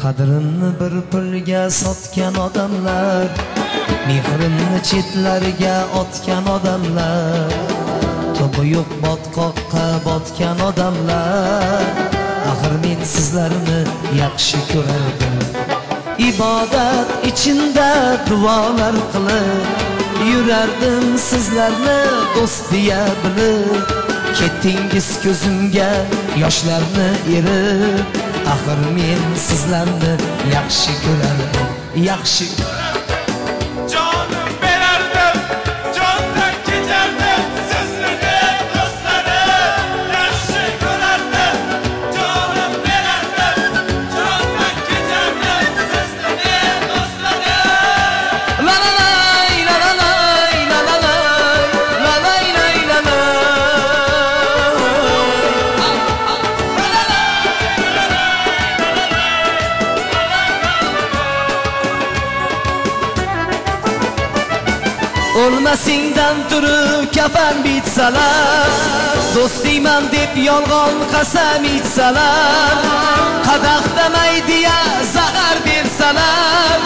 Qadrini bir pulga sotgan odamlar, mehrini chetlarga otgan odamlar, to'g'ri yo'q botqoqqa botgan odamlar. Axir men sizlarni yaxshi ko'rardim. İbadat içinde dualar qilib yurardim, sizlarni do'st deya bilib. Ketdingiz ko'zimga yoshlarni erib. Axir men sizlarni yaxshi ko'rardim, yaxshi Canım berardim, candan kechardim, sizni deb do'stlarim yaxshi ko'rardim. Canım berardim, candan kechardim, sizni deb do'stlarim. La la lay, la la lay, la la lay, la lay lay la lay. O'lmasingdan turib kafan bitsalar, do'stiyman deb yolg'on qasam ichsalar, qadoqdamay deya zahar bersalar,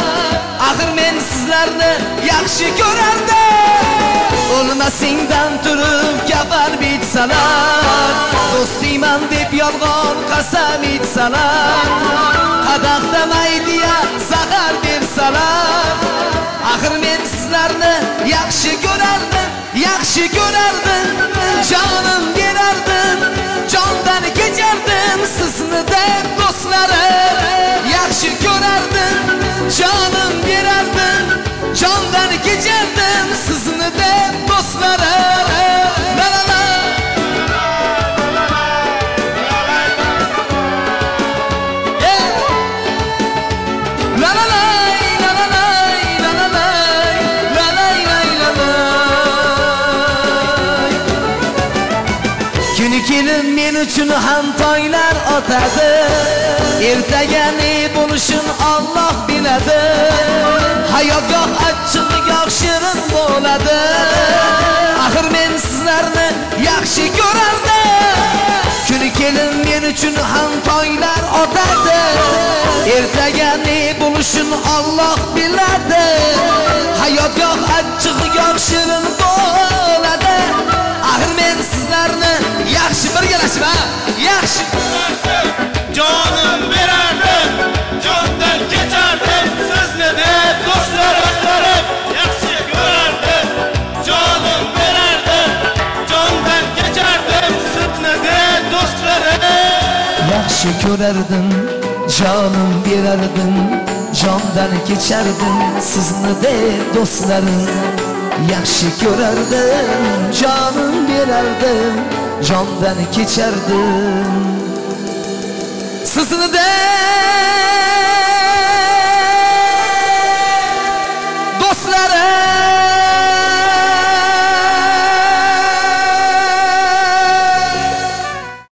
axir men sizlarni yaxshi ko'rardim. O'lmasingdan turib kafan bitsalar, do'stiyman deb yolg'on qasam ichsalar, qadoqdamay deya zahar bersalar, axir men sizlarni yaxshi ko'rardim, yaxshi ko'rardim. Jonim berardim, jondan kechardim, sizni deb do'stlarim yaxshi ko'rardim. Jonim berardim, jondan kechardim, sizni deb do'stlarim. La la la la la la. Kuni kelin men uchun ham toylar otadi, ertaga ne bo'lishini Alloh biladi. Hayotgoh achchiq goh shirin bo'ladi. Axir men sizlarni yaxshi ko'rardim. Kuni kelin men uchun ham toylar otadi, ertaga ne bo'lishini Alloh biladi. Hayotgoh achchiq goh shirin bo'ladi. Axir men sizlarni yaxshi birgalashib, yaxshi Canım berardim, candan kechardim, sizni deb do'stlarim yaxshi ko'rardim. Canım berardim, candan kechardim, sizni deb do'stlarim yaxshi ko'rardim. Jonim berardim, jondan kechardim, sizni deb do'stlarim yaxshi ko'rardim. Jonim berardim, jondan kechardim, sizni deb